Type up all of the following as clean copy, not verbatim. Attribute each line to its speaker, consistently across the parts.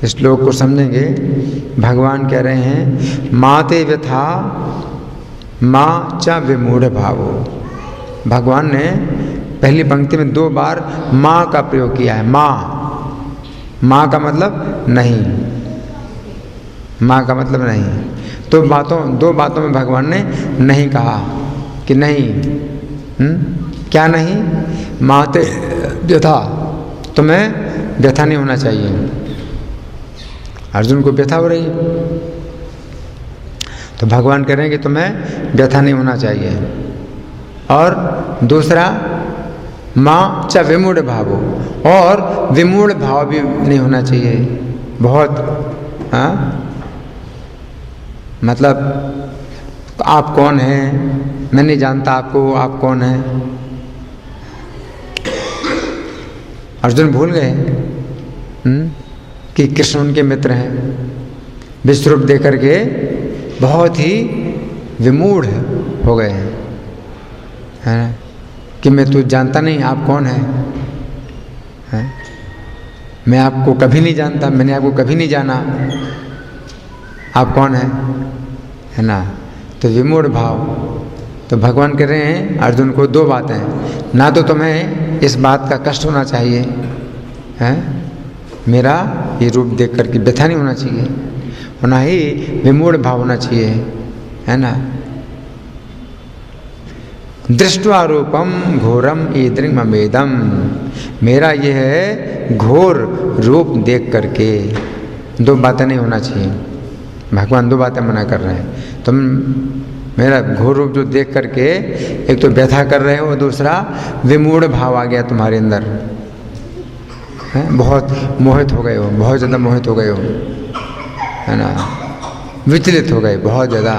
Speaker 1: इस श्लोक को समझेंगे, भगवान कह रहे हैं माते व्यथा माँ च विमूढ़ भावो। भगवान ने पहली पंक्ति में 2 बार माँ का प्रयोग किया है। माँ का मतलब नहीं, माँ का मतलब नहीं। तो 2 बातों में भगवान ने नहीं कहा कि नहीं। क्या नहीं? माते व्यथा, तुम्हें व्यथा नहीं होना चाहिए। अर्जुन को व्यथा हो रही है, तो भगवान कह रहे हैं कि तुम्हें व्यथा नहीं होना चाहिए। और दूसरा माँ च विमूढ़ भावो, और विमूढ़ भाव भी नहीं होना चाहिए। बहुत मतलब आप कौन हैं, मैं नहीं जानता आपको, आप कौन हैं। अर्जुन भूल गए कि कृष्ण उनके मित्र हैं। विश्व रूप देकर के बहुत ही विमूढ़ हो गए हैं, है ना, कि मैं तो जानता नहीं आप कौन है? मैं आपको कभी नहीं जानता, मैंने आपको कभी नहीं जाना, आप कौन है ना। तो विमूढ़ भाव। तो भगवान कह रहे हैं अर्जुन को 2 बातें, ना तो तुम्हें इस बात का कष्ट होना चाहिए, है मेरा ये रूप देख करके व्यथा नहीं होना चाहिए, और ना ही विमूढ़ भाव होना चाहिए, है ना। दृष्ट्वा रूपम घोरम ईदृंगमेदम, मेरा यह है घोर रूप देख करके। 2 बातें नहीं होना चाहिए। भगवान 2 बातें मना कर रहे हैं। तुम मेरा घोर रूप जो देख करके एक तो व्यथा कर रहे हो, दूसरा विमूढ़ भाव आ गया तुम्हारे अंदर, है? बहुत मोहित हो गए हो, बहुत ज़्यादा मोहित हो गए हो, है ना, विचलित हो गए, बहुत ज़्यादा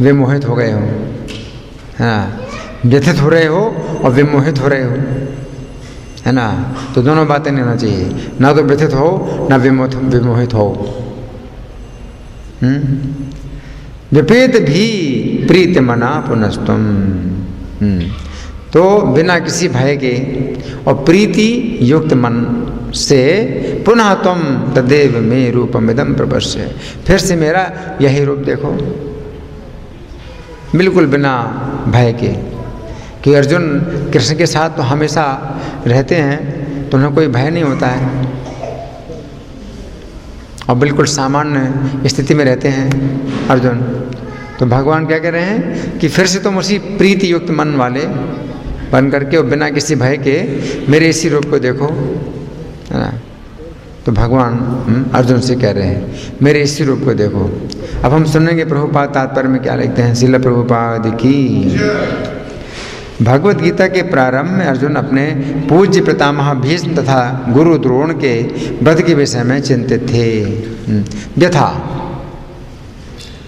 Speaker 1: विमोहित हो गए हो, है ना, व्यथित हो रहे हो और विमोहित हो रहे हो, है ना। तो दोनों बातें नहीं होना चाहिए, ना तो व्यथित हो ना विमोहित हो। विपेत भी प्रीत मना पुनस्तुम, तो बिना किसी भय के और प्रीति युक्त मन से पुनः तुम तदेव में रूपमिदं प्रपश्य, फिर से मेरा यही रूप देखो, बिल्कुल बिना भय के। कि अर्जुन कृष्ण के साथ तो हमेशा रहते हैं, तो उन्हें कोई भय नहीं होता है, और बिल्कुल सामान्य स्थिति में रहते हैं अर्जुन। तो भगवान क्या कह रहे हैं कि फिर से तुम उसी प्रीति युक्त मन वाले बन करके और बिना किसी भय के मेरे इसी रूप को देखो, है ना। तो भगवान अर्जुन से कह रहे हैं मेरे इसी रूप को देखो। अब हम सुनेंगे प्रभुपाद तात्पर्य में क्या लिखते हैं। श्रील प्रभुपाद की। भगवत गीता के प्रारंभ में अर्जुन अपने पूज्य पितामह भीष्म तथा गुरु द्रोण के वध के विषय में चिंतित थे। व्यथा,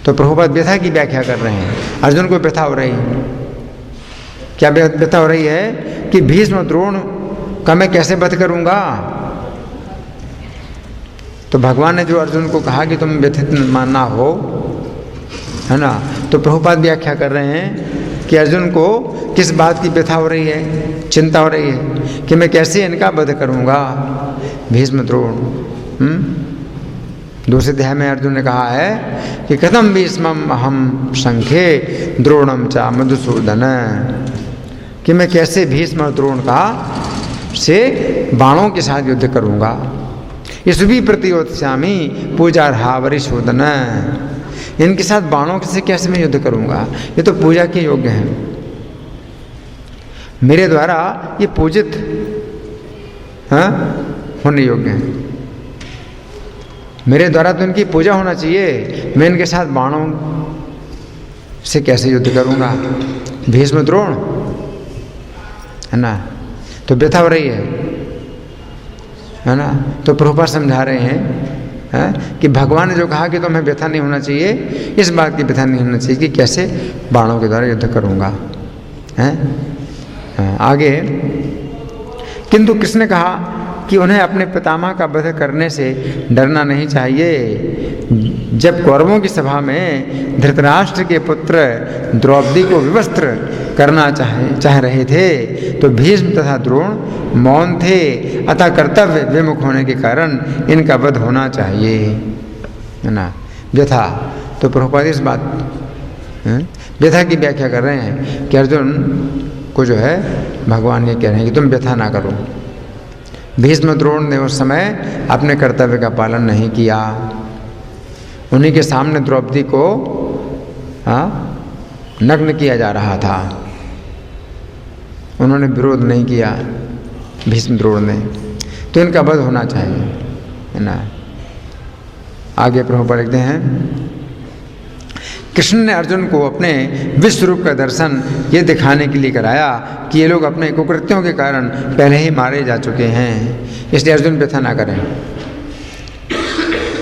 Speaker 1: तो प्रभुपाद व्यथा की व्याख्या कर रहे हैं। अर्जुन को व्यथा हो रही है, क्या व्यथा हो रही है कि भीष्म द्रोण का मैं कैसे वध करूंगा। तो भगवान ने जो अर्जुन को कहा कि तुम व्यथित ना हो, है ना, तो प्रभुपाद व्याख्या कर रहे हैं कि अर्जुन को किस बात की व्यथा हो रही है, चिंता हो रही है कि मैं कैसे इनका वध करूंगा, भीष्म द्रोण। दूसरे अध्याय में अर्जुन ने कहा है कि कथम भीष्मम अहम संख्ये द्रोणम च मधुसूदन, कि मैं कैसे भीष्म और द्रोण का से बाणों के साथ युद्ध करूंगा। इस भी प्रतियोत्स्यामि पूजार्हा वरिशोदन, इनके साथ बाणों से कैसे मैं युद्ध करूंगा, ये तो पूजा के योग्य हैं, मेरे द्वारा ये पूजित होने योग्य हैं, मेरे द्वारा तो इनकी पूजा होना चाहिए, मैं इनके साथ बाणों से कैसे युद्ध करूंगा। भीष्म द्रोण, है ना, तो व्यथा हो रही है ना। तो प्रभुपाद समझा रहे हैं कि भगवान ने जो कहा कि तुम्हें व्यथा नहीं होना चाहिए, इस बात की व्यथा नहीं होना चाहिए कि कैसे बाणों के द्वारा युद्ध करूंगा, हैं। आगे, किंतु कृष्ण ने कहा कि उन्हें अपने पितामह का वध करने से डरना नहीं चाहिए। जब कौरवों की सभा में धृतराष्ट्र के पुत्र द्रौपदी को विवस्त्र करना चाह रहे थे तो भीष्म तथा द्रोण मौन थे, अतः कर्तव्य विमुख होने के कारण इनका वध होना चाहिए, है ना। व्यथा, तो प्रभुपाद इस बात व्यथा की व्याख्या कर रहे हैं कि अर्जुन को जो है भगवान ये कह रहे हैं कि तुम व्यथा ना करो। भीष्म द्रोण ने उस समय अपने कर्तव्य का पालन नहीं किया। उन्हीं के सामने द्रौपदी को नग्न किया जा रहा था, उन्होंने विरोध नहीं किया भीष्म द्रोण ने, तो इनका वध होना चाहिए, है ना। आगे प्रभुपाद लिखते हैं, कृष्ण ने अर्जुन को अपने विश्व रूप का दर्शन ये दिखाने के लिए कराया कि ये लोग अपने कुकृत्यों के कारण पहले ही मारे जा चुके हैं, इसलिए अर्जुन व्यथा ना करें।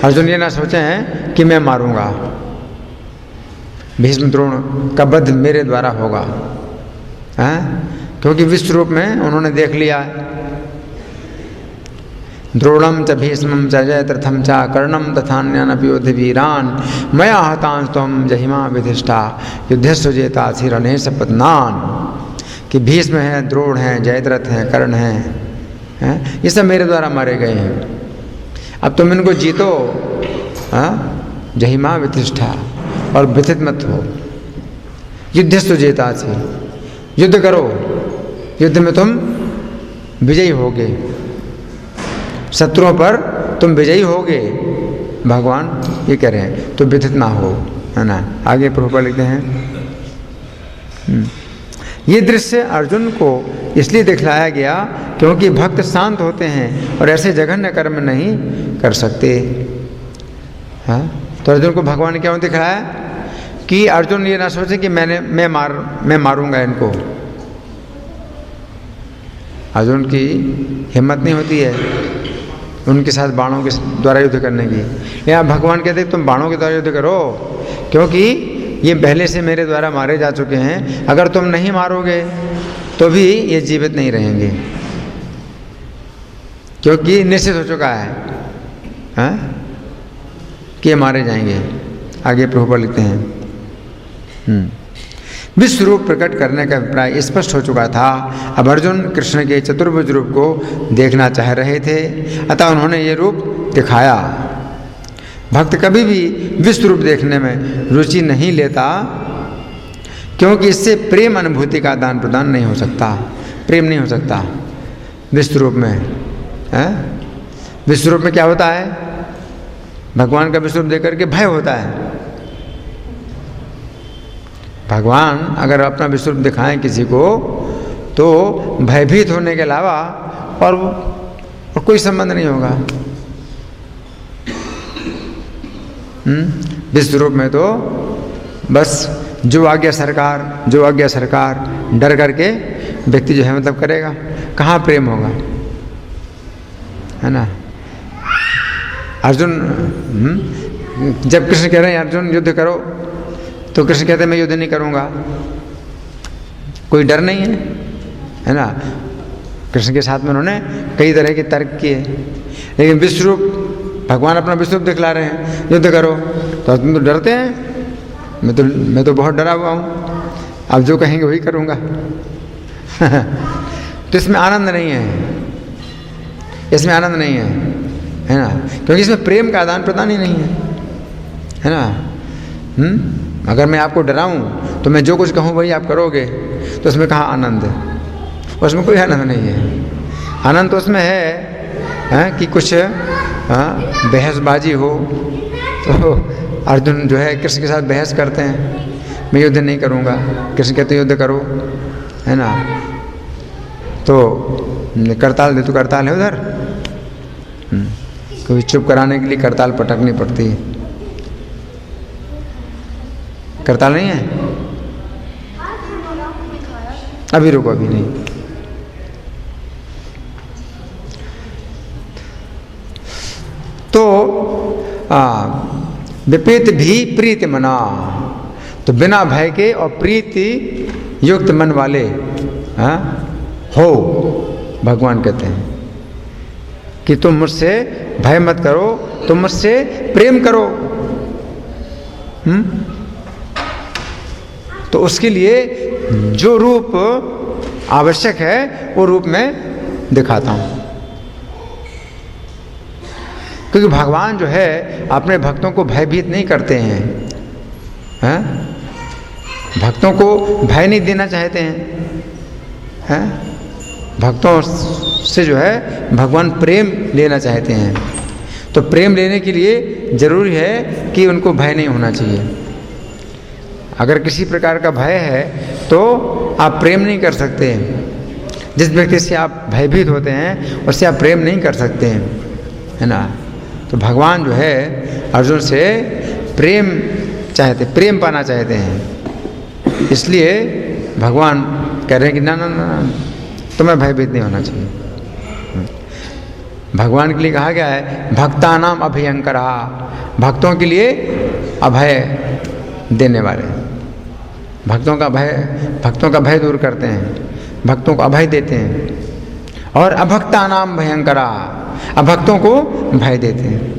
Speaker 1: अर्जुन ये ना सोचे हैं कि मैं मारूंगा, भीष्म द्रोण का वध मेरे द्वारा होगा, क्योंकि विश्व रूप में उन्होंने देख लिया। द्रोणम च भीष्मं च जयद्रथं च कर्णं तथान्यानपि योद्ध वीरान् मया हतांस्त्वं त्वं जहिमा विधिष्ठा युद्धस्व जेतासि रणे सपत्नान्, कि भीष्म हैं, द्रोण हैं, जयद्रथ हैं, कर्ण हैं, ये सब मेरे द्वारा मारे गए हैं। अब तुम इनको जीतो, जहिमा विधिष्ठा, और व्यथित मत हो। युद्धस्व जेतासि, युद्ध करो, युद्ध में तुम विजयी होगे, शत्रुओं पर तुम विजयी होगे, भगवान ये कह रहे हैं, तो व्यथित ना हो, है ना। आगे प्रभुपाद लिखते हैं, ये दृश्य अर्जुन को इसलिए दिखलाया गया क्योंकि भक्त शांत होते हैं और ऐसे जघन्य कर्म नहीं कर सकते। हाँ, तो अर्जुन को भगवान ने क्या दिखाया कि अर्जुन ये ना सोचे कि मैं मारूंगा इनको। अर्जुन की हिम्मत नहीं होती है उनके साथ बाणों के द्वारा युद्ध करने की। या भगवान कहते तुम बाणों के द्वारा युद्ध करो, क्योंकि ये पहले से मेरे द्वारा मारे जा चुके हैं, अगर तुम नहीं मारोगे तो भी ये जीवित नहीं रहेंगे, क्योंकि निश्चित हो चुका है कि ये मारे जाएंगे। आगे प्रभुपाद लिखते हैं, विश्व रूप प्रकट करने का अभिप्राय स्पष्ट हो चुका था। अब अर्जुन कृष्ण के चतुर्भुज रूप को देखना चाह रहे थे, अतः उन्होंने ये रूप दिखाया। भक्त कभी भी विश्व रूप देखने में रुचि नहीं लेता, क्योंकि इससे प्रेम अनुभूति का आदान प्रदान नहीं हो सकता, प्रेम नहीं हो सकता विश्व रूप में। विश्व रूप में क्या होता है, भगवान का विश्व रूप देख करके भय होता है। भगवान अगर अपना विश्व रूप दिखाएं किसी को तो भयभीत होने के अलावा और कोई संबंध नहीं होगा। विश्व रूप में तो बस जो आज्ञा सरकार डर करके व्यक्ति जो है मतलब करेगा, कहाँ प्रेम होगा, है ना। अर्जुन जब कृष्ण कह रहे हैं अर्जुन युद्ध करो, तो कृष्ण कहते हैं मैं युद्ध नहीं करूँगा, कोई डर नहीं है ना। कृष्ण के साथ में उन्होंने कई तरह के तर्क किए, लेकिन विश्वरूप भगवान अपना विश्वरूप दिखला रहे हैं, युद्ध करो, तो तुम तो डरते हैं। मैं तो बहुत डरा हुआ हूँ, अब जो कहेंगे वही करूँगा। तो इसमें आनंद नहीं है, इसमें आनंद नहीं है ना, क्योंकि इसमें प्रेम का आदान प्रदान ही नहीं है ना। अगर मैं आपको डराऊं तो मैं जो कुछ कहूँ वही आप करोगे, तो उसमें कहाँ आनंद है, उसमें कोई आनंद नहीं है। आनंद तो उसमें है कि कुछ बहसबाजी हो। तो अर्जुन जो है कृष्ण के साथ बहस करते हैं, मैं युद्ध नहीं करूँगा, कृष्ण कहते हैं युद्ध करो, है ना। तो करताल दे तो करताल है उधर, कभी चुप कराने के लिए करताल पटकनी पड़ती है। करताल नहीं है, अभी रुको, अभी नहीं। तो विपरीत भी प्रीति मना, तो बिना भय के और प्रीति युक्त मन वाले हो, भगवान कहते हैं कि तुम मुझसे भय मत करो, तुम मुझसे प्रेम करो, तो उसके लिए जो रूप आवश्यक है वो रूप में दिखाता हूं, क्योंकि भगवान जो है अपने भक्तों को भयभीत नहीं करते हैं, भक्तों को भय नहीं देना चाहते हैं, भक्तों से जो है भगवान प्रेम लेना चाहते हैं। तो प्रेम लेने के लिए जरूरी है कि उनको भय नहीं होना चाहिए। अगर किसी प्रकार का भय है तो आप प्रेम नहीं कर सकते। जिस व्यक्ति से आप भयभीत होते हैं उससे आप प्रेम नहीं कर सकते हैं, है ना। तो भगवान जो है अर्जुन से प्रेम प्रेम पाना चाहते हैं, इसलिए भगवान कह रहे हैं कि ना ना ना तुम्हें भयभीत नहीं होना चाहिए। भगवान के लिए कहा गया है भक्तानाम अभयंकरा, भक्तों के लिए अभय देने वाले, भक्तों का भय दूर करते हैं, भक्तों को अभय देते हैं। और अभक्तानाम भयंकरा, अभक्तों को भय देते हैं।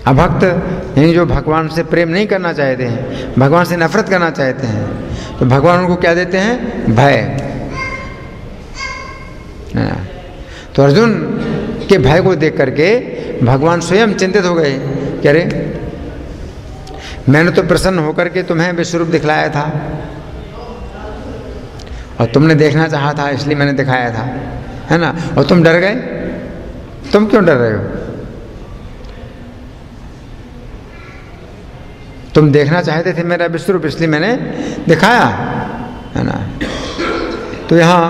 Speaker 1: अभक्त यानी जो भगवान से प्रेम नहीं करना चाहते हैं, भगवान से नफरत करना चाहते हैं, तो भगवान उनको क्या देते हैं? भय। तो अर्जुन के भय को देख करके भगवान स्वयं चिंतित हो गए, कह रहे मैंने तो प्रसन्न होकर के तुम्हें विश्वरूप दिखलाया था और तुमने देखना चाहा था इसलिए मैंने दिखाया था, है ना, और तुम डर गए। तुम क्यों डर रहे हो? तुम देखना चाहते थे मेरा विश्वरूप इसलिए मैंने दिखाया, है ना। तो यहाँ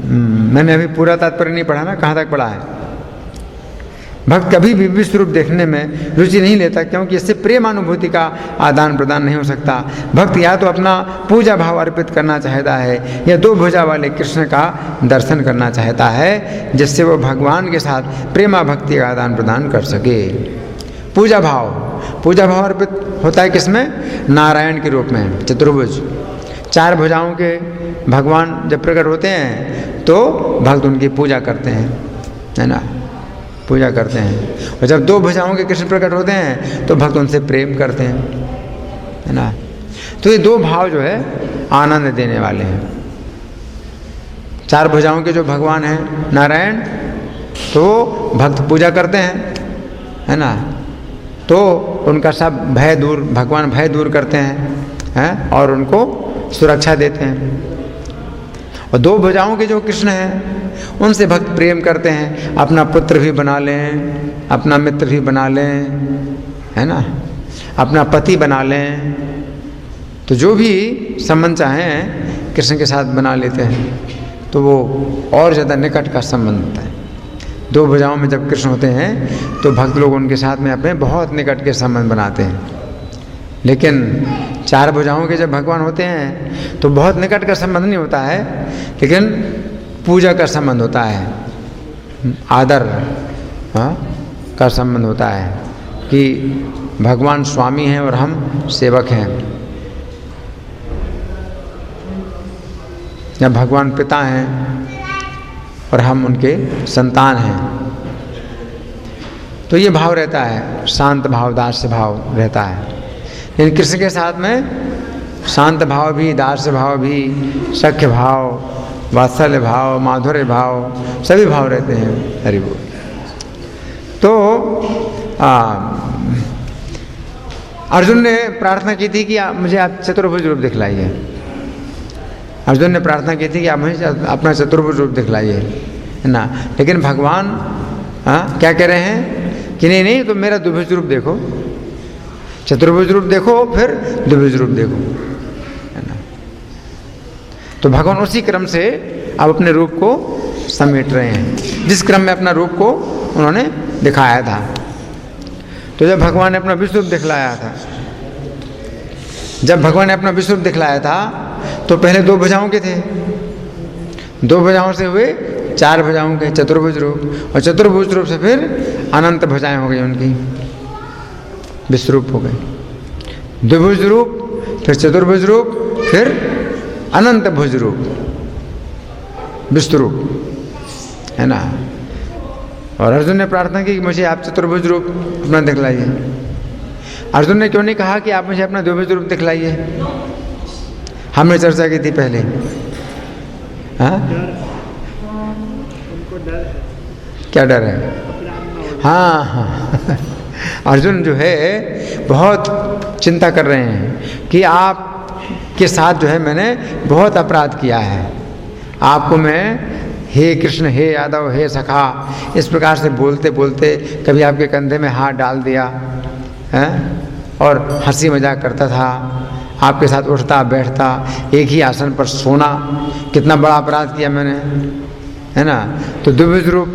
Speaker 1: मैंने अभी पूरा तात्पर्य नहीं पढ़ा ना, कहाँ तक पढ़ा है। भक्त कभी भी विश्वरूप देखने में रुचि नहीं लेता, क्योंकि इससे प्रेम अनुभूति का आदान प्रदान नहीं हो सकता। भक्त या तो अपना पूजा भाव अर्पित करना चाहता है या दो भुजा वाले कृष्ण का दर्शन करना चाहता है, जिससे वो भगवान के साथ प्रेमा भक्ति का आदान प्रदान कर सके। पूजा भाव अर्पित होता है किसमें? नारायण के रूप में, चतुर्भुज, चार भुजाओं के भगवान जब प्रकट होते हैं तो भक्त उनकी पूजा करते हैं, है ना, पूजा करते हैं। और जब दो भुजाओं के कृष्ण प्रकट होते हैं तो भक्त उनसे प्रेम करते हैं, है ना। तो ये दो भाव जो है आनंद देने वाले हैं। चार भुजाओं के जो भगवान हैं नारायण, तो भक्त पूजा करते हैं, है ना, तो उनका सब भय दूर, भगवान भय दूर करते हैं और उनको सुरक्षा देते हैं। और दो भुजाओं के जो कृष्ण हैं उनसे भक्त प्रेम करते हैं, अपना पुत्र भी बना लें, अपना मित्र भी बना लें, है ना, अपना पति बना लें। तो जो भी संबंध चाहें कृष्ण के साथ बना लेते हैं, तो वो और ज़्यादा निकट का संबंध होता है। दो भुजाओं में जब कृष्ण होते हैं तो भक्त लोग उनके साथ में अपने बहुत निकट के संबंध बनाते हैं। लेकिन चार भुजाओं के जब भगवान होते हैं तो बहुत निकट का संबंध नहीं होता है, लेकिन पूजा का संबंध होता है, आदर का संबंध होता है कि भगवान स्वामी हैं और हम सेवक हैं, या भगवान पिता हैं और हम उनके संतान हैं। तो ये भाव रहता है, शांत भाव, दास्य भाव रहता है। लेकिन कृष्ण के साथ में शांत भाव भी, दास्य भाव भी, सख्य भाव, वात्सल्य भाव, माधुर्य भाव, सभी भाव रहते हैं। हरि बोल। तो अर्जुन ने प्रार्थना की थी कि मुझे आप चतुर्भुज रूप दिखलाइए। अर्जुन ने प्रार्थना की थी कि आप मुझे अपना चतुर्भुज रूप दिखलाइए, है ना। लेकिन भगवान क्या कह रहे हैं कि नहीं तो मेरा द्विभुज रूप देखो, चतुर्भुज रूप देखो फिर द्विभुज रूप देखो, है ना। तो भगवान उसी क्रम से अब अपने रूप को समेट रहे हैं जिस क्रम में अपना रूप को उन्होंने दिखाया था। तो जब भगवान ने अपना विश्व रूप दिखलाया था, जब भगवान ने अपना विश्व रूप दिखलाया था तो पहले दो भुजाओं के थे, दो भुजाओं से हुए चार भुजाओं के चतुर्भुज रूप, और चतुर्भुज रूप से फिर अनंत भुजाएं हो गई, उनकी विश्वरूप हो गए। द्विभुज रूप, फिर चतुर्भुज रूप, फिर अनंत भुज रूप, विश्वरूप, है ना। और अर्जुन ने प्रार्थना की कि मुझे आप चतुर्भुज रूप अपना दिखलाइए। अर्जुन ने क्यों नहीं कहा कि आप मुझे अपना द्विभुज रूप दिखलाइए? हमने चर्चा की थी पहले। हाँ, क्या डर है? हाँ हाँ अर्जुन जो है बहुत चिंता कर रहे हैं कि आपके साथ जो है मैंने बहुत अपराध किया है। आपको मैं हे कृष्ण, हे यादव, हे सखा, इस प्रकार से बोलते बोलते कभी आपके कंधे में हाथ डाल दिया है और हंसी मजाक करता था, आपके साथ उठता बैठता, एक ही आसन पर सोना, कितना बड़ा अपराध किया मैंने, है ना। तो द्विभुज रूप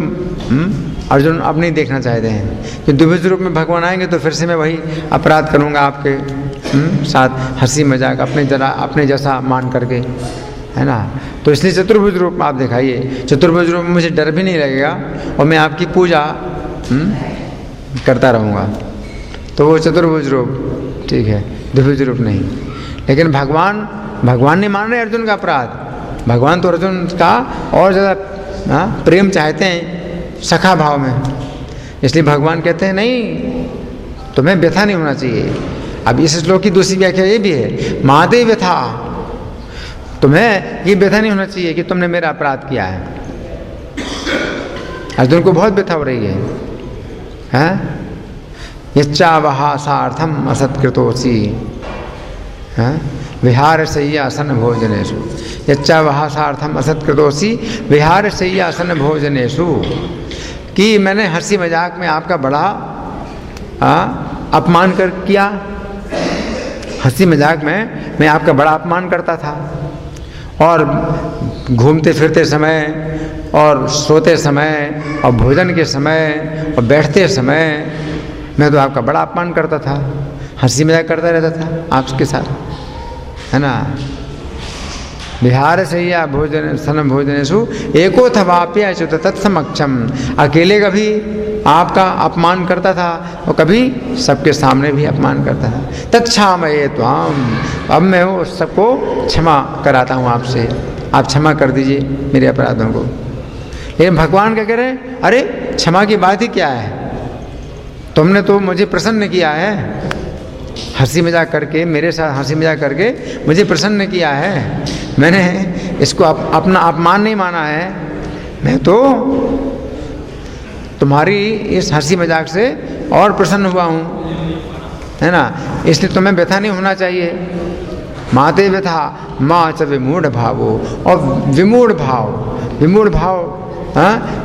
Speaker 1: अर्जुन अब नहीं देखना चाहते हैं कि द्विभुज रूप में भगवान आएंगे तो फिर से मैं वही अपराध करूँगा आपके साथ, हंसी मजाक अपने जैसा मान करके, है ना। तो इसलिए चतुर्भुज रूप में आप दिखाइए। चतुर्भुज रूप में मुझे डर भी नहीं लगेगा और मैं आपकी पूजा करता रहूँगा। तो वो चतुर्भुज रूप ठीक है, द्विभुज रूप नहीं। लेकिन भगवान नहीं मान रहे अर्जुन का अपराध। भगवान तो अर्जुन का और ज़्यादा प्रेम चाहते हैं, सखा भाव में। इसलिए भगवान कहते हैं नहीं, तुम्हें व्यथा नहीं होना चाहिए। अब इस श्लोक की दूसरी व्याख्या ये भी है, महादेव व्यथा, तुम्हें ये व्यथा नहीं होना चाहिए कि तुमने मेरा अपराध किया है। अर्जुन को बहुत व्यथा हो रही है। यच्चावहा सार्थम असत्कृतोसी विहार शय्यासन भोजनेषु। यच्चावहा सार्थम असत्कृतोसी विहार शय्यासन भोजनेषु, कि मैंने हंसी मजाक में आपका बड़ा अपमान कर किया। हंसी मजाक में मैं आपका बड़ा अपमान करता था, और घूमते फिरते समय और सोते समय और भोजन के समय और बैठते समय मैं तो आपका बड़ा अपमान करता था, हंसी मजाक करता रहता था आपके साथ, है ना। विहार शय्या भोजन सन भोजनेषु एकोऽथवाप्य अच्युत तत्समक्षम, अकेले कभी आपका अपमान करता था और कभी सबके सामने भी अपमान करता था। तत्क्षामये त्वाम, अब मैं वो सबको क्षमा कराता हूँ आपसे, आप क्षमा कर दीजिए मेरे अपराधों को। लेकिन भगवान क्या कह रहे हैं, अरे क्षमा की बात ही क्या है, तुमने तो मुझे प्रसन्न किया है, हंसी मजाक करके मेरे साथ हंसी मजाक करके मुझे प्रसन्न किया है। मैंने इसको अपना अपमान नहीं माना है, मैं तो तुम्हारी इस हंसी मजाक से और प्रसन्न हुआ हूँ, है ना। इसलिए तुम्हें व्यथा नहीं होना चाहिए। माते व्यथा माँ च विमूढ़ भावो, और विमूढ़ भाव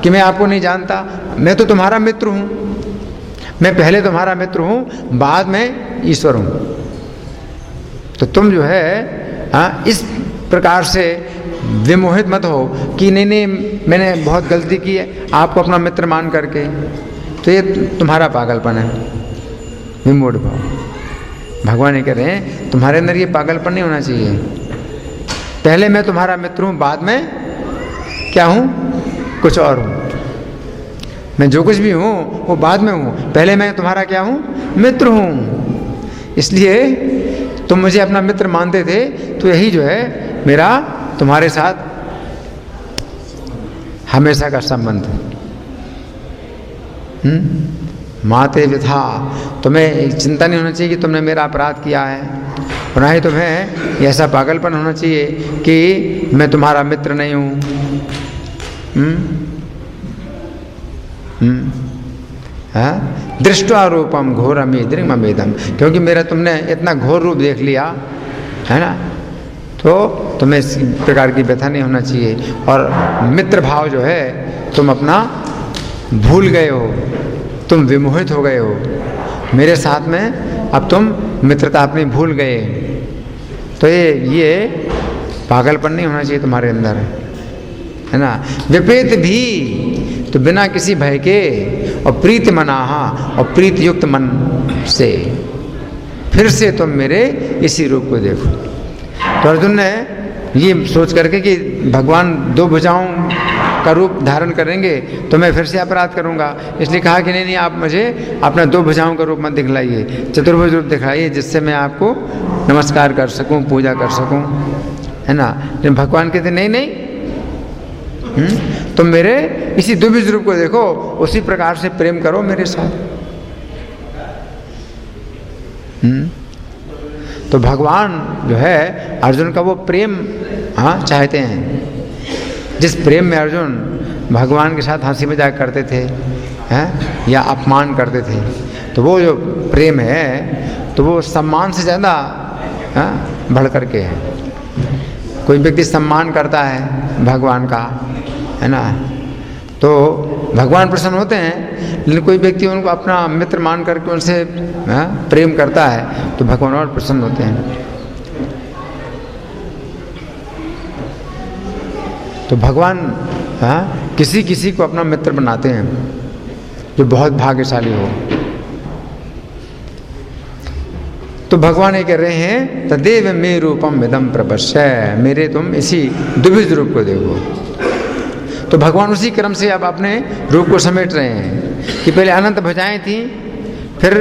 Speaker 1: कि मैं आपको नहीं जानता, मैं तो तुम्हारा मित्र हूँ, मैं पहले तुम्हारा मित्र हूँ, बाद में ईश्वर हूँ। तो तुम जो है इस प्रकार से विमोहित मत हो कि नहीं मैंने बहुत गलती की है आपको अपना मित्र मान करके, तो ये तुम्हारा पागलपन है, विमूढ़ भाव। भगवान ये कह रहे हैं तुम्हारे अंदर ये पागलपन नहीं होना चाहिए। पहले मैं तुम्हारा मित्र हूँ, बाद में क्या हूँ, कुछ और हूँ। मैं जो कुछ भी हूँ वो बाद में हूँ, पहले मैं तुम्हारा क्या हूँ, मित्र हूँ। इसलिए तुम मुझे अपना मित्र मानते थे, तो यही जो है मेरा तुम्हारे साथ हमेशा का संबंध है। माते व्यथा, तुम्हें चिंता नहीं होना चाहिए कि तुमने मेरा अपराध किया है, और ना ही तुम्हें ऐसा पागलपन होना चाहिए कि मैं तुम्हारा मित्र नहीं हूँ। दृष्टवा रूपम घोरमी दृंगमेदम, क्योंकि मेरा तुमने इतना घोर रूप देख लिया है ना, तो तुम्हें इस प्रकार की व्यथा नहीं होना चाहिए। और मित्र भाव जो है तुम अपना भूल गए हो, तुम विमोहित हो गए हो मेरे साथ में, अब तुम मित्रता अपनी भूल गए। तो ये पागलपन नहीं होना चाहिए तुम्हारे अंदर, है ना। विपरीत भी, तो बिना किसी भय के, और प्रीति मनाहा, और प्रीति युक्त मन से फिर से तुम मेरे इसी रूप को देखो। तो अर्जुन ने ये सोच करके कि भगवान दो भुजाओं का रूप धारण करेंगे तो मैं फिर से अपराध करूंगा, इसलिए कहा कि नहीं आप मुझे अपना दो भुजाओं का रूप मत दिखलाइए, चतुर्भुज रूप दिखाइए, जिससे मैं आपको नमस्कार कर सकूं, पूजा कर सकूं, है ना। लेकिन भगवान कहते नहीं तुम मेरे इसी द्विभुज रूप को देखो, उसी प्रकार से प्रेम करो मेरे साथ। तो भगवान जो है अर्जुन का वो प्रेम चाहते हैं। जिस प्रेम में अर्जुन भगवान के साथ हंसी मजाक करते थे या अपमान करते थे, तो वो जो प्रेम है तो वो सम्मान से ज़्यादा बढ़ कर के है। कोई व्यक्ति सम्मान करता है भगवान का, है ना, तो भगवान प्रसन्न होते हैं। लेकिन कोई व्यक्ति उनको अपना मित्र मान करके उनसे प्रेम करता है तो भगवान और प्रसन्न होते हैं। तो भगवान किसी किसी को अपना मित्र बनाते हैं जो बहुत भाग्यशाली हो। तो भगवान ये कह रहे हैं तदेव मे रूपम इदम प्रपश्य, मेरे तुम इसी द्विविध रूप को देखो। तो भगवान उसी क्रम से अब अपने रूप को समेट रहे हैं कि पहले अनंत भुजाएं थी, फिर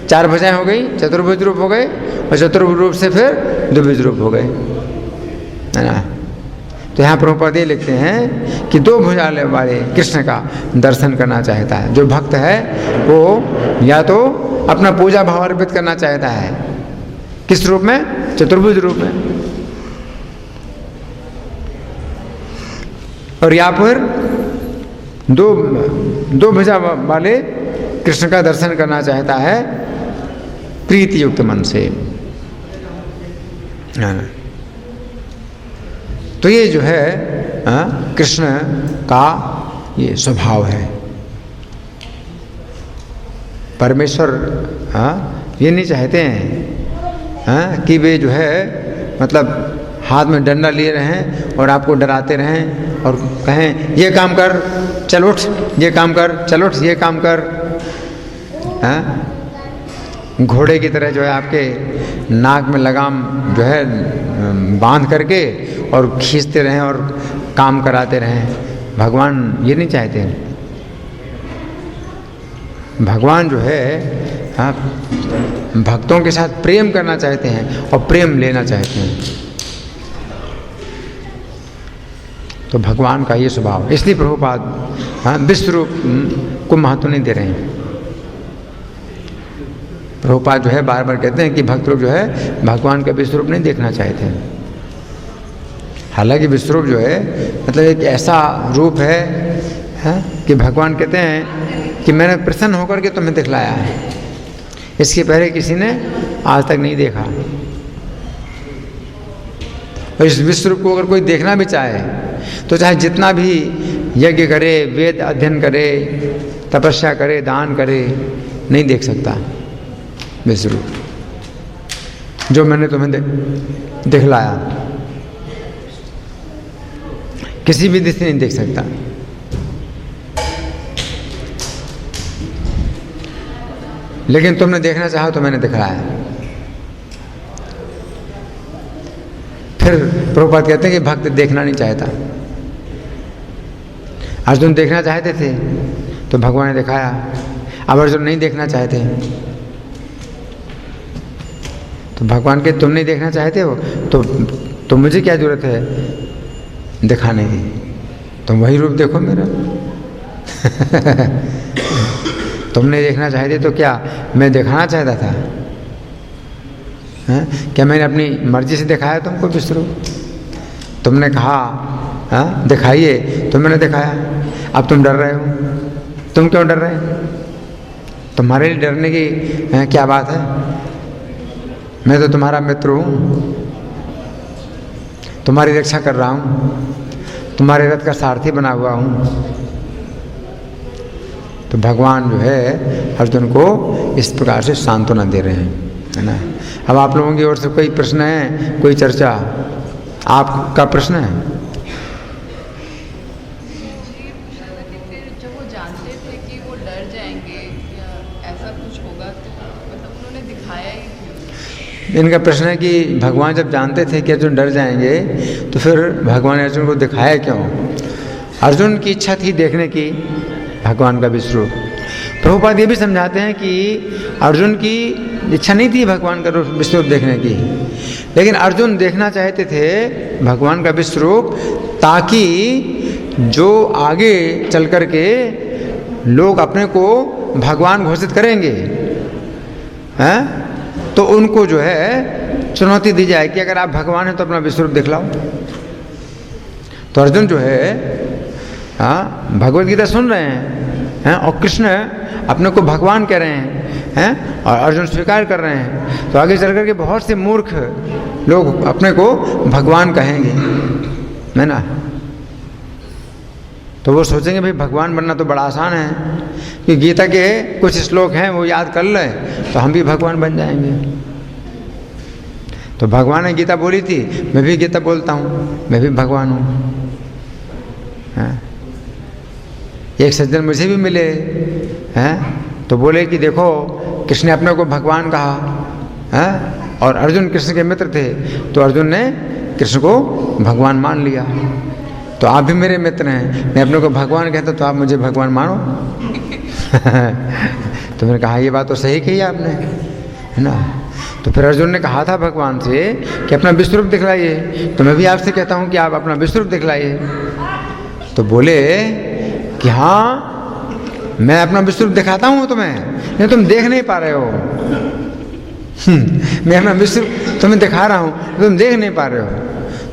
Speaker 1: 4 भुजाएं हो गई, चतुर्भुज रूप हो गए, और चतुर्भुज रूप से फिर द्विभुज रूप हो गए, है ना। तो यहाँ प्रभुपाद ये लिखते हैं कि 2 भुजा वाले कृष्ण का दर्शन करना चाहता है जो भक्त है, वो या तो अपना पूजा भाव अर्पित करना चाहता है, किस रूप में? चतुर्भुज रूप में, और या फिर दो भुजा वाले कृष्ण का दर्शन करना चाहता है प्रीति युक्त मन से। तो ये जो है कृष्ण का ये स्वभाव है। परमेश्वर ये नहीं चाहते हैं कि वे जो है मतलब हाथ में डंडा लिए रहें और आपको डराते रहें और कहें ये काम कर चल उठ, ये काम कर चल उठ, ये काम कर। घोड़े की तरह जो है आपके नाक में लगाम जो है बांध करके और खींचते रहें और काम कराते रहें। भगवान ये नहीं चाहते। भगवान जो है भक्तों के साथ प्रेम करना चाहते हैं और प्रेम लेना चाहते हैं। तो भगवान का ये स्वभाव, इसलिए प्रभुपाद विश्व रूप को महत्व नहीं दे रहे हैं। प्रभुपाद जो है बार बार कहते हैं कि भक्त लोग जो है भगवान का विश्व रूप नहीं देखना चाहते हैं। हालांकि विश्व रूप जो है मतलब एक ऐसा रूप है कि भगवान कहते हैं कि मैंने प्रसन्न होकर के तुम्हें दिखलाया है, इसके पहले किसी ने आज तक नहीं देखा। और इस विश्व रूप को अगर कोई देखना भी चाहे तो चाहे जितना भी यज्ञ करे, वेद अध्ययन करे, तपस्या करे, दान करे, नहीं देख सकता विश्व रूप जो मैंने तुम्हें दिखलाया। किसी भी दृष्टि नहीं देख सकता। लेकिन तुमने देखना चाहा तो मैंने दिखलाया। फिर प्रभुपाद कहते हैं कि भक्त देखना नहीं चाहता। अर्जुन देखना चाहते थे तो भगवान ने दिखाया, अब अर्जुन नहीं देखना चाहते तो भगवान के तुम नहीं देखना चाहते हो तो मुझे क्या जरूरत है दिखाने की, तुम वही रूप देखो मेरा। तुम नहीं देखना चाहते तो क्या मैं दिखाना चाहता था? क्या मैंने अपनी मर्जी से दिखाया तुमको विश्व रूप? तुमने कहा दिखाइए तो मैंने दिखाया। अब तुम डर रहे हो, तुम क्यों डर रहे हो? तुम्हारे लिए डरने की क्या बात है? मैं तो तुम्हारा मित्र हूँ, तुम्हारी रक्षा कर रहा हूँ, तुम्हारे रथ का सारथी बना हुआ हूँ। तो भगवान जो है अर्जुन को इस प्रकार से सांत्वना दे रहे हैं, है ना। अब आप लोगों की ओर से कोई प्रश्न है, कोई चर्चा? आपका प्रश्न है?
Speaker 2: जब वो जानते थे कि वो डर जाएंगे या ऐसा कुछ होगा तो मतलब उन्होंने दिखाया ही क्यों?
Speaker 1: इनका प्रश्न है कि भगवान जब जानते थे कि अर्जुन डर जाएंगे तो फिर भगवान ने अर्जुन को दिखाया क्यों? अर्जुन की इच्छा थी देखने की भगवान का विश्व रूप। प्रभुपाद ये भी समझाते हैं कि अर्जुन की इच्छा नहीं थी भगवान का विश्व रूप देखने की, लेकिन अर्जुन देखना चाहते थे भगवान का विश्व रूप ताकि जो आगे चल कर के लोग अपने को भगवान घोषित करेंगे, हैं, तो उनको जो है चुनौती दी जाए कि अगर आप भगवान हैं तो अपना विश्व रूप दिखलाओ। तो अर्जुन जो है भगवद गीता सुन रहे हैं और कृष्ण अपने को भगवान कह रहे हैं और अर्जुन स्वीकार कर रहे हैं। तो आगे चल करके बहुत से मूर्ख लोग अपने को भगवान कहेंगे, है ना। तो वो सोचेंगे भाई भगवान बनना तो बड़ा आसान है, कि गीता के कुछ श्लोक हैं वो याद कर लें तो हम भी भगवान बन जाएंगे। तो भगवान ने गीता बोली थी, मैं भी गीता बोलता हूँ, मैं भी भगवान हूँ। एक सज्जन मुझे भी मिले हैं, तो बोले कि देखो कृष्ण ने अपने को भगवान कहा है और अर्जुन कृष्ण के मित्र थे, तो अर्जुन ने कृष्ण को भगवान मान लिया। तो आप भी मेरे मित्र हैं, मैं अपने को भगवान कहता तो आप मुझे भगवान मानो। तो मैंने कहा ये बात तो सही कही आपने, है ना। तो फिर अर्जुन ने कहा था भगवान से कि अपना विश्व रूप दिखलाइए, तो मैं भी आपसे कहता हूँ कि आप अपना विश्व रूप दिखलाइए। तो बोले कि हाँ मैं अपना विश्व रूप दिखाता हूँ तुम्हें, नहीं तुम देख नहीं पा रहे हो। मैं अपना विश्व रूप तुम्हें दिखा रहा हूँ, तुम देख नहीं पा रहे हो।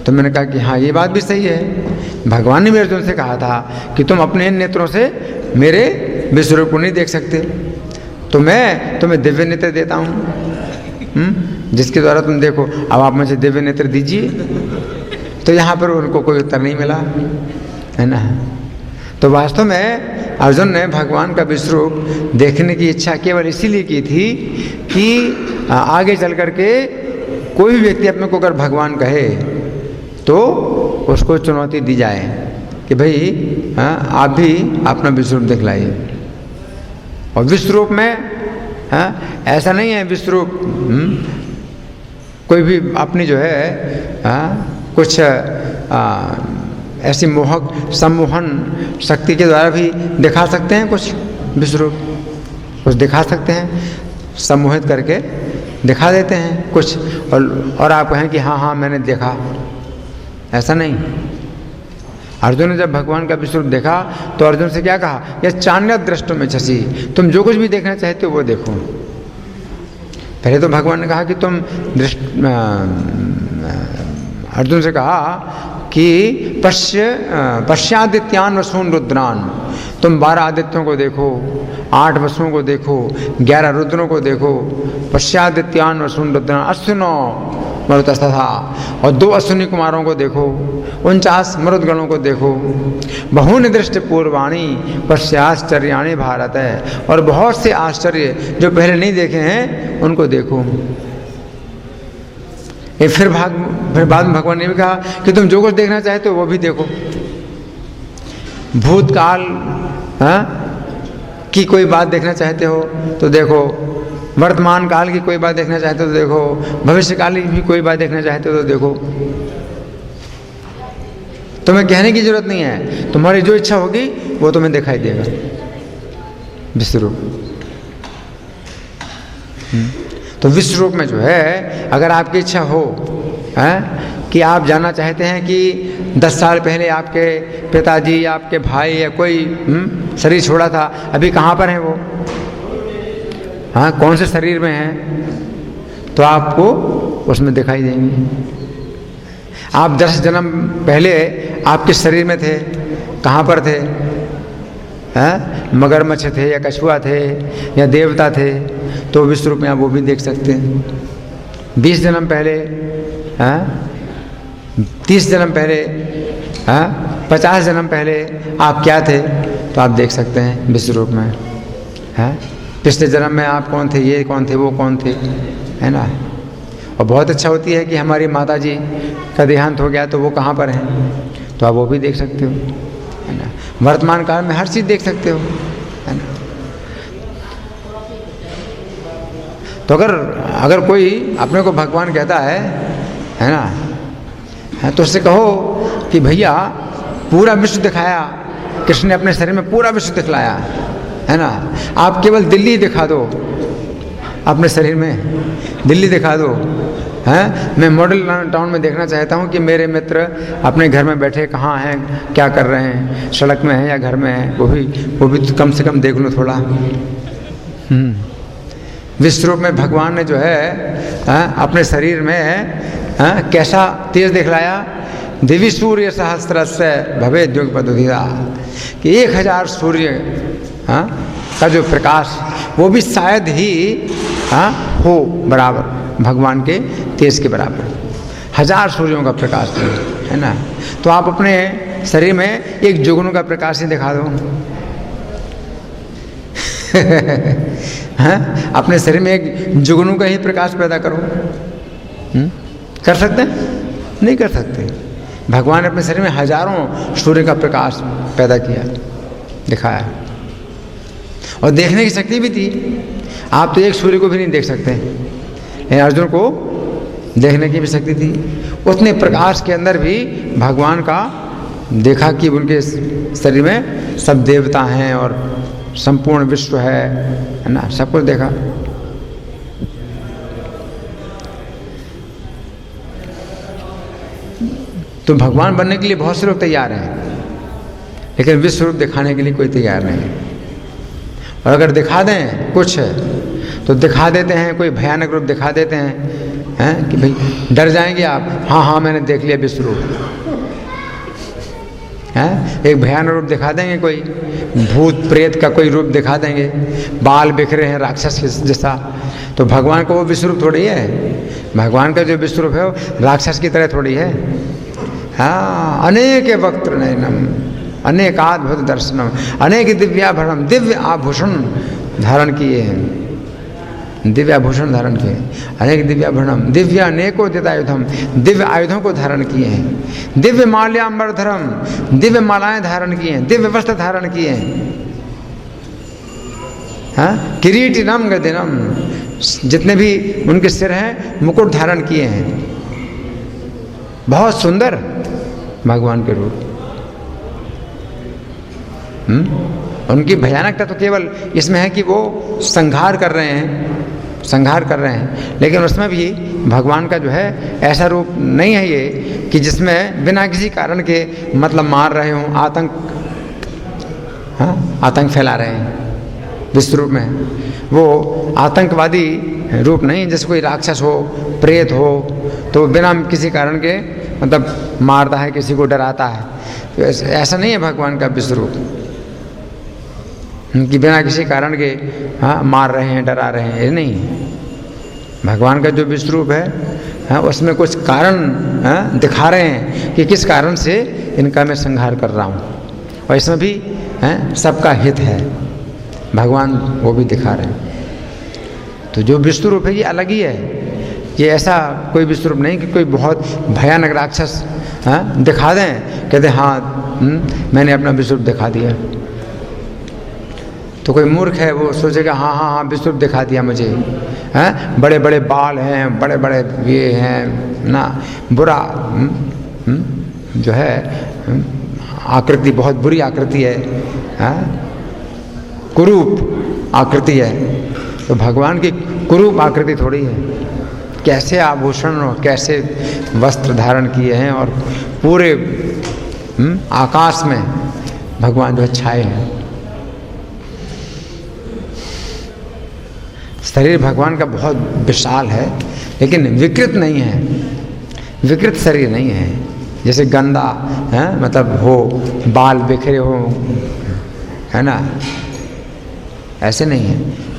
Speaker 1: तो मैंने कहा कि हाँ ये बात भी सही है। भगवान ने भी अर्जुन से कहा था कि तुम अपने इन नेत्रों से मेरे विश्व रूप को नहीं देख सकते, तो मैं तुम्हें दिव्य नेत्र देता हूँ जिसके द्वारा तुम देखो। अब आप मुझे दिव्य नेत्र दीजिए। तो यहाँ पर उनको कोई उत्तर नहीं मिला, है ना। तो वास्तव में अर्जुन ने भगवान का विश्व रूप देखने की इच्छा केवल इसीलिए की थी कि आगे चल करके कोई भी व्यक्ति अपने को अगर भगवान कहे तो उसको चुनौती दी जाए कि भाई आप भी अपना विश्व रूप दिखलाइए। और विश्व रूप में ऐसा नहीं है विश्व रूप कोई भी अपनी जो है कुछ ऐसी मोहक सम्मोहन शक्ति के द्वारा भी दिखा सकते हैं, कुछ विश्व रूप कुछ दिखा सकते हैं, सम्मोहित करके दिखा देते हैं कुछ, और आप कहें कि हाँ हाँ मैंने देखा, ऐसा नहीं। अर्जुन ने जब भगवान का विश्व रूप देखा तो अर्जुन से क्या कहा, यह चान्य दृष्टि में छसी, तुम जो कुछ भी देखना चाहते हो वो देखो। पहले तो भगवान ने कहा कि तुम अर्जुन से कहा कि पश्यादित्यान वसून रुद्रान, तुम 12 आदित्यों को देखो, 8 वसुओं को देखो, 11 रुद्रों को देखो। पश्यादित्यान वसून रुद्रान अश्विनो मरुतस्तथा, और 2 अश्विनी कुमारों को देखो, 49 मरुदगणों को देखो। बहुनि दृष्टि पूर्वाणी पश्याश्चर्याणि भारत है, और बहुत से आश्चर्य जो पहले नहीं देखे हैं उनको देखो। फिर बाद में भगवान ने भी कहा कि तुम जो कुछ देखना चाहते हो वो भी देखो। भूतकाल की कोई बात देखना चाहते हो तो देखो, वर्तमान काल की कोई बात देखना चाहते हो तो देखो, भविष्य काल की भी कोई बात देखना चाहते हो तो देखो। तुम्हें कहने की जरूरत नहीं है, तुम्हारी जो इच्छा होगी वो तुम्हें दिखाई देगा विश्व रूप। तो विश्व रूप में जो है अगर आपकी इच्छा हो कि आप जानना चाहते हैं कि 10 साल पहले आपके पिताजी, आपके भाई या कोई शरीर छोड़ा था, अभी कहाँ पर हैं वो, कौन से शरीर में हैं, तो आपको उसमें दिखाई देंगे। आप 10 जन्म पहले आप किस शरीर में थे, कहाँ पर थे, मगरमच्छ थे या कछुआ थे या देवता थे, तो विश्व रूप में आप वो भी देख सकते हैं। 20 जन्म पहले 30 जन्म पहले 50 जन्म पहले आप क्या थे तो आप देख सकते हैं विश्व रूप में। पिछले जन्म में आप कौन थे, ये कौन थे, वो कौन थे, है ना। और बहुत अच्छा होती है कि हमारी माता जी का देहांत हो गया तो वो कहाँ पर हैं, तो आप वो भी देख सकते हो, है ना। वर्तमान काल में हर चीज़ देख सकते हो, है ना। तो अगर कोई अपने को भगवान कहता है ना, तो उससे कहो कि भैया पूरा विश्व दिखाया, कृष्ण ने अपने शरीर में पूरा विश्व दिखलाया, है ना। आप केवल दिल्ली दिखा दो, अपने शरीर में दिल्ली दिखा दो। मैं मॉडल टाउन में देखना चाहता हूँ कि मेरे मित्र अपने घर में बैठे कहाँ हैं, क्या कर रहे हैं, सड़क में हैं या घर में हैं, वो भी कम से कम देख लो थोड़ा। विश्वरूप में भगवान ने जो है अपने शरीर में कैसा तेज दिखलाया। दिव्य सूर्य सहस्रस्य भवे द्युगपदुधिया, कि 1000 सूर्य का जो प्रकाश वो भी शायद ही हो बराबर भगवान के तेज के बराबर। 1000 सूर्यों का प्रकाश है ना। तो आप अपने शरीर में एक जुगनू का प्रकाश ही दिखा दो अपने शरीर में एक जुगनू का ही प्रकाश पैदा करो। कर सकते हैं? नहीं कर सकते। भगवान ने अपने शरीर में हजारों सूर्य का प्रकाश पैदा किया, दिखाया, और देखने की शक्ति भी थी। आप तो एक सूर्य को भी नहीं देख सकते, लेकिन अर्जुन को देखने की भी शक्ति थी। उतने प्रकाश के अंदर भी भगवान का देखा कि उनके शरीर में सब देवता हैं और संपूर्ण विश्व है ना, सब कुछ देखा। तो भगवान बनने के लिए बहुत से लोग तैयार हैं, लेकिन विश्व रूप दिखाने के लिए कोई तैयार नहीं। और अगर दिखा दें कुछ तो दिखा देते हैं, कोई भयानक रूप दिखा देते हैं कि भाई डर जाएंगे आप। हाँ हाँ मैंने देख लिया विश्व रूप एक भयानक रूप दिखा देंगे, कोई भूत प्रेत का कोई रूप दिखा देंगे, बाल बिखरे हैं राक्षस जैसा। तो भगवान को वो विश्व रूप थोड़ी है। भगवान का जो विश्व रूप है वो राक्षस की तरह थोड़ी है। हाँ, अनेक वक्त्र नयनम अनेकाद्भुत दर्शनम, अनेक दिव्याभरणम, दिव्य आभूषण धारण किए हैं, दिव्य आभूषण धारण किए, अनेक दिव्याभरणम, दिव्य अनेकोदितायुधम, दिव्य आयुधों को धारण किए हैं, दिव्य माल्याम्बरधरम, दिव्य मालाएं धारण किए हैं, दिव्य वस्त्र धारण किए हैं, किरीटिनम गदिनम, जितने भी उनके सिर हैं मुकुट धारण किए हैं। बहुत सुंदर भगवान के रूप। उनकी भयानकता तो केवल इसमें है कि वो संहार कर रहे हैं, संहार कर रहे हैं, लेकिन उसमें भी भगवान का जो है ऐसा रूप नहीं है ये कि जिसमें बिना किसी कारण के मतलब मार रहे हों, आतंक फैला रहे हैं। विश्व रूप में वो आतंकवादी रूप नहीं, जैसे कोई राक्षस हो, प्रेत हो, तो बिना किसी कारण के मतलब मारता है, किसी को डराता है। तो ऐसा नहीं है भगवान का विश्व रूप कि बिना किसी कारण के मार रहे हैं, डरा रहे हैं, ये नहीं। भगवान का जो विश्व रूप है उसमें कुछ कारण दिखा रहे हैं कि किस कारण से इनका मैं संहार कर रहा हूँ, और इसमें भी सबका हित है, भगवान वो भी दिखा रहे हैं। तो जो विश्व रूप है ये अलग ही है, ये ऐसा कोई विश्व रूप नहीं कि कोई बहुत भयानक राक्षस दिखा दें, कहते हाँ मैंने अपना विश्व रूप दिखा दिया। तो कोई मूर्ख है वो सोचेगा हाँ हाँ हाँ विश्व रूप दिखा दिया मुझे, बड़े बड़े बाल हैं, बड़े बड़े ये हैं ना, बुरा जो है आकृति, बहुत बुरी आकृति है, कुरूप आकृति है। तो भगवान की कुरूप आकृति थोड़ी है, कैसे आभूषण और कैसे वस्त्र धारण किए हैं, और पूरे आकाश में भगवान जो छाए हैं। शरीर भगवान का बहुत विशाल है, लेकिन विकृत नहीं है, विकृत शरीर नहीं है। जैसे गंदा मतलब हो, बाल बिखरे हो, है ना, ऐसे नहीं है।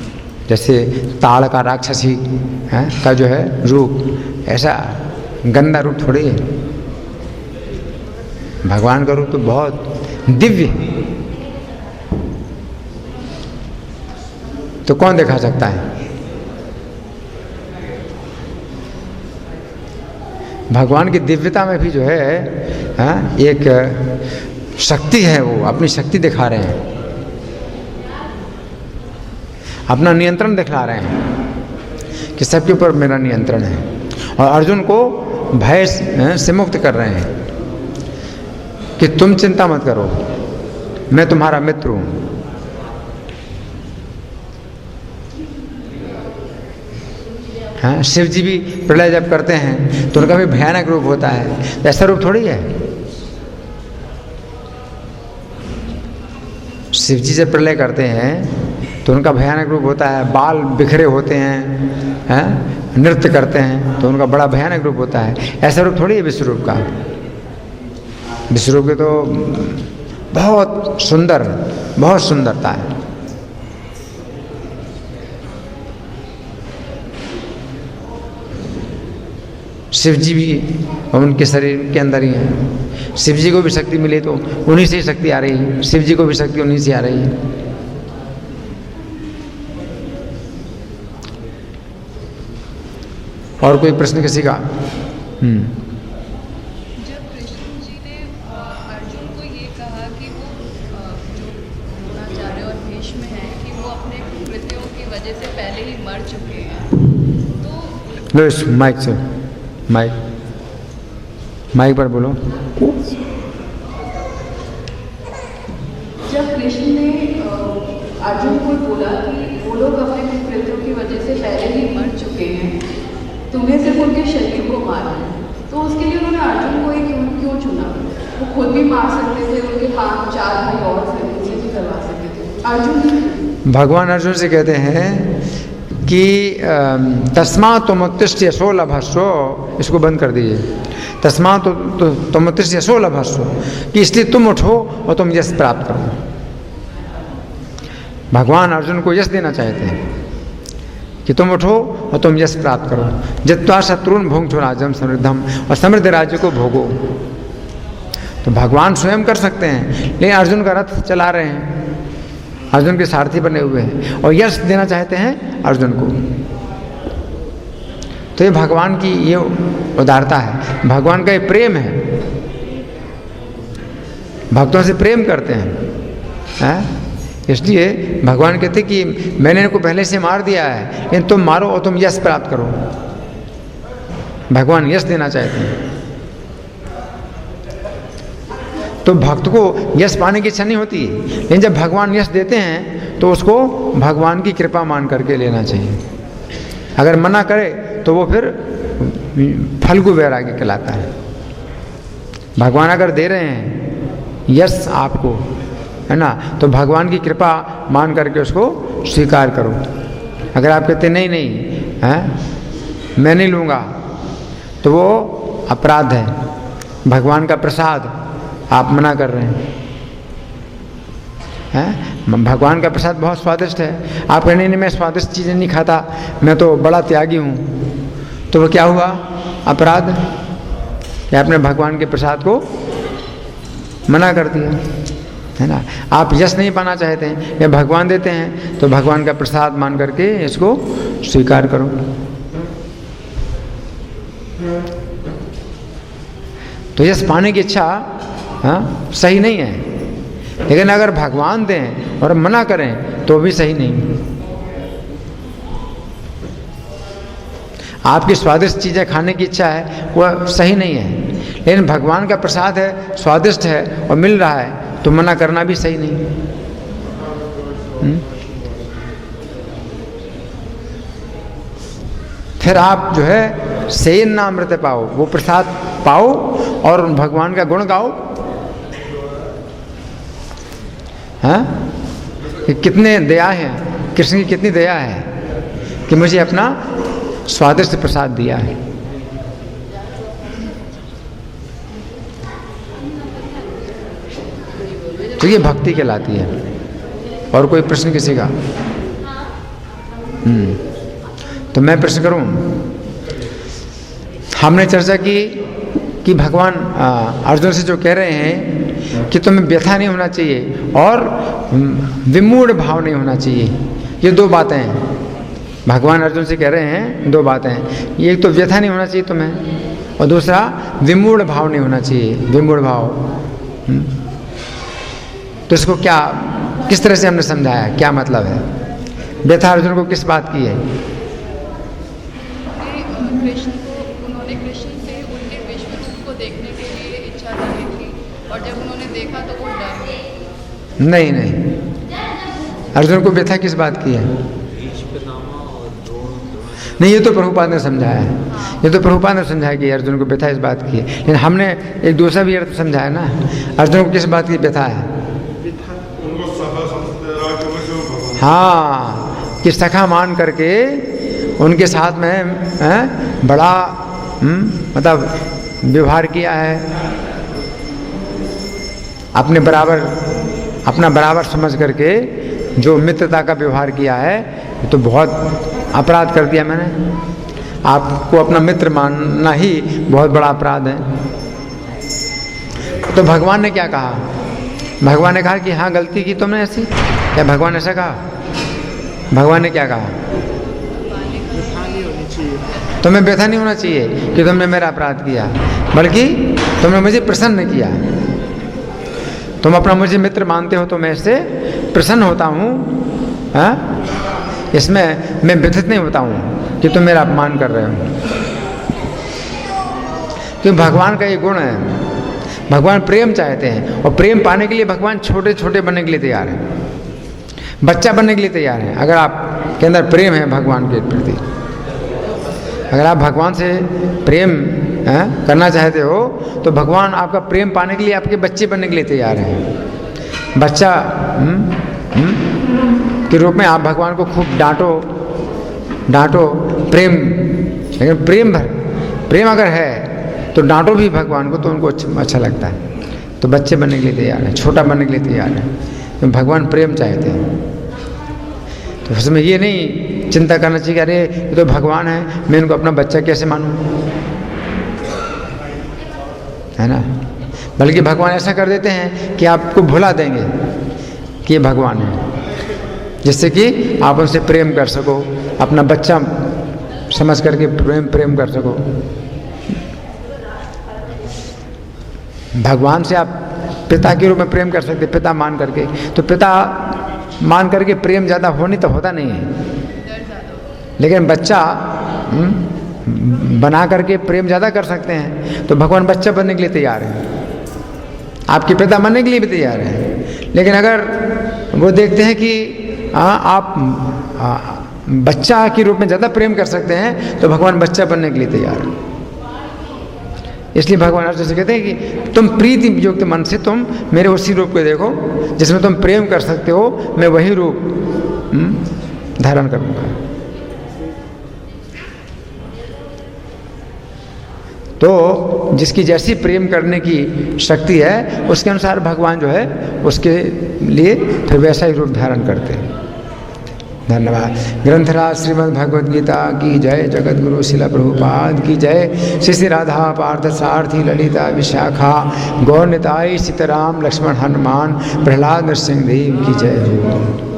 Speaker 1: जैसे ताड़ का राक्षसी का जो है रूप, ऐसा गंदा रूप थोड़ी है। भगवान का रूप तो बहुत दिव्य है। तो कौन दिखा सकता है? भगवान की दिव्यता में भी जो है एक शक्ति है, वो अपनी शक्ति दिखा रहे हैं, अपना नियंत्रण दिखला रहे हैं कि सबके ऊपर मेरा नियंत्रण है। और अर्जुन को भय से मुक्त कर रहे हैं कि तुम चिंता मत करो, मैं तुम्हारा मित्र हूं। शिव जी भी प्रलय जब करते हैं तो उनका भी भयानक रूप होता है, ऐसा रूप थोड़ी है। शिव जी जब प्रलय करते हैं तो उनका भयानक रूप होता है, बाल बिखरे होते हैं, नृत्य करते हैं, तो उनका बड़ा भयानक रूप होता है। ऐसा रूप थोड़ी है विश्वरूप का। विश्वरूप के तो बहुत सुंदर, बहुत सुंदरता है। शिव जी भी उनके शरीर के अंदर ही हैं। शिव जी को भी शक्ति मिली तो उन्हीं से ही शक्ति आ रही है, शिव जी को भी शक्ति उन्हीं से आ रही है। और कोई प्रश्न किसी का?
Speaker 2: जब कृष्ण जी ने अर्जुन को ये कहा कि वो जो द्रोणाचार्य और भीष्म हैं कि वो अपने कृत्यों की वजह से पहले ही मर चुके हैं, तो
Speaker 1: लो इस माइक से, माइक पर बोलो।
Speaker 2: जब कृष्ण ने अर्जुन को बोला कि वो लोग अपने कृत्यों की वजह से पहले ही मर चुके हैं, तुम्हें सिर्फ उनके शरीर को मारना है, तो उसके लिए उन्होंने अर्जुन को ही क्यों चुना? वो खुद भी मार सकते थे, उनके 5-4 भाई और थे, उनसे भी करवा सकते थे। अर्जुन
Speaker 1: भगवान अर्जुन से कहते हैं कि तस्मात् त्वमुत्तिष्ठ यशो लभस्व, इसको बंद कर दीजिए। तस्मात् त्वमुत्तिष्ठ यशो लभस्व, कि इसलिए तुम उठो और तुम यश प्राप्त करो। भगवान अर्जुन को यश देना चाहते हैं कि तुम उठो और तुम यश प्राप्त करो। जित्वा शत्रुन भुंक्ष्व राज्यम समृद्धम, और समृद्ध राज्य को भोगो। तो भगवान स्वयं कर सकते हैं, लेकिन अर्जुन का रथ चला रहे हैं, अर्जुन के सारथी बने हुए हैं और यश देना चाहते हैं अर्जुन को। तो ये भगवान की ये उदारता है, भगवान का ये प्रेम है। भक्तों से प्रेम करते हैं, इसलिए भगवान कहते कि मैंने इनको पहले से मार दिया है, लेकिन तुम मारो और तुम यश प्राप्त करो। भगवान यश देना चाहते हैं। तो भक्त को यश पाने की इच्छा नहीं होती, लेकिन जब भगवान यश देते हैं तो उसको भगवान की कृपा मान करके लेना चाहिए। अगर मना करे तो वो फिर फल्गु वैराग्य कहलाता है। भगवान अगर दे रहे हैं यश आपको, है ना, तो भगवान की कृपा मान करके उसको स्वीकार करो। अगर आप कहते नहीं मैं नहीं लूँगा, तो वो अपराध है। भगवान का प्रसाद आप मना कर रहे हैं। भगवान का प्रसाद बहुत स्वादिष्ट है, आप कहने नहीं मैं स्वादिष्ट चीज़ें नहीं खाता, मैं तो बड़ा त्यागी हूँ, तो वो क्या हुआ? अपराध कि आपने भगवान के प्रसाद को मना कर दिया, है ना। आप यश नहीं पाना चाहते हैं, या भगवान देते हैं तो भगवान का प्रसाद मान करके इसको स्वीकार करो। तो यश पाने की इच्छा सही नहीं है, लेकिन अगर भगवान दें और मना करें तो भी सही नहीं। आपकी स्वादिष्ट चीज़ें खाने की इच्छा है, वह सही नहीं है, लेकिन भगवान का प्रसाद है, स्वादिष्ट है और मिल रहा है, तो मना करना भी सही नहीं। फिर आप जो है सेन नामृत पाओ, वो प्रसाद पाओ और भगवान का गुण गाओ। हाँ, कितने दया है, कृष्ण की कितनी दया है कि मुझे अपना स्वादिष्ट प्रसाद दिया है। तो ये भक्ति कहलाती है। और कोई प्रश्न किसी का? तो मैं प्रश्न करूं। हमने चर्चा की कि भगवान अर्जुन से जो कह रहे हैं कि तुम्हें व्यथा नहीं होना चाहिए और विमूढ़ भाव नहीं होना चाहिए, ये दो बातें हैं। भगवान अर्जुन से कह रहे हैं दो बातें हैं, एक तो व्यथा नहीं होना चाहिए तुम्हें, और दूसरा विमूढ़ भाव नहीं होना चाहिए। विमूढ़ भाव तो इसको क्या, किस तरह से हमने समझाया, क्या मतलब है? व्यथा अर्जुन को किस बात की है?
Speaker 2: कृष्ण को, उन्होंने कृष्ण से उनके विश्व रूप को देखने के लिए इच्छा जाहिर की, और जब उन्होंने देखा तो वो डर गए।
Speaker 1: नहीं, अर्जुन को व्यथा किस बात की है? नहीं, ये तो प्रभुपाद ने समझाया है। ये तो प्रभुपाद ने समझाया कि अर्जुन को व्यथा इस बात की है, लेकिन हमने एक दूसरा भी अर्थ समझाया ना। अर्जुन को किस बात की व्यथा है? हाँ, कि सखा मान करके उनके साथ में बड़ा मतलब व्यवहार किया है, अपना बराबर समझ करके जो मित्रता का व्यवहार किया है, तो बहुत अपराध कर दिया मैंने। आपको अपना मित्र मानना ही बहुत बड़ा अपराध है। तो भगवान ने क्या कहा? भगवान ने कहा कि हाँ, गलती की तुमने ऐसी। क्या भगवान ऐसा कहा? भगवान ने क्या कहा? तुम्हें व्यथा नहीं होना चाहिए कि तुमने मेरा अपराध किया, बल्कि तुमने मुझे प्रसन्न किया। तुम अपना मुझे मित्र मानते हो तो मैं इससे प्रसन्न होता हूँ। इसमें मैं व्यथित नहीं होता हूँ कि तुम मेरा अपमान कर रहे हो। क्योंकि भगवान का ये गुण है, भगवान प्रेम चाहते हैं, और प्रेम पाने के लिए भगवान छोटे छोटे बनने के लिए तैयार हैं, बच्चा बनने के लिए तैयार हैं। अगर आपके अंदर प्रेम है भगवान के प्रति, अगर आप भगवान से प्रेम करना चाहते हो, तो भगवान आपका प्रेम पाने के लिए आपके बच्चे बनने के लिए तैयार हैं। बच्चा के रूप में आप भगवान को खूब डांटो प्रेम, लेकिन प्रेम अगर है तो डांटो भी भगवान को, तो उनको अच्छा लगता है। तो बच्चे बनने के लिए तैयार है, छोटा बनने के लिए तैयार है, तो भगवान प्रेम चाहते हैं। तो उसमें ये नहीं चिंता करना चाहिए कि अरे ये तो भगवान है, मैं इनको अपना बच्चा कैसे मानूं, है ना। बल्कि भगवान ऐसा कर देते हैं कि आपको भुला देंगे कि ये भगवान है, जिससे कि आप उनसे प्रेम कर सको, अपना बच्चा समझ करके प्रेम कर सको। भगवान से आप पिता के रूप में प्रेम कर सकते, पिता मान करके। तो पिता मान करके प्रेम ज़्यादा होनी तो होता नहीं है, लेकिन बच्चा बना करके प्रेम ज़्यादा कर सकते हैं। तो भगवान बच्चा बनने के लिए तैयार है, आपके पिता बनने के लिए भी तैयार है। लेकिन अगर वो देखते हैं कि आप बच्चा के रूप में ज़्यादा प्रेम कर सकते हैं, तो भगवान बच्चा बनने के लिए तैयार है। इसलिए भगवान अर्जुन से कहते हैं कि तुम प्रीति युक्त मन से तुम मेरे उसी रूप को देखो जिसमें तुम प्रेम कर सकते हो, मैं वही रूप धारण करूँगा। तो जिसकी जैसी प्रेम करने की शक्ति है, उसके अनुसार भगवान जो है उसके लिए फिर वैसा ही रूप धारण करते हैं। धन्यवाद। ग्रंथराज श्रीमद् भगवद गीता की जय, जगत गुरु शिला प्रभुपाद की जय, श्री श्री राधा पार्थ सारथी ललिता विशाखा गौर निताई सीताराम लक्ष्मण हनुमान प्रहलाद नरसिंह देव की जय हो।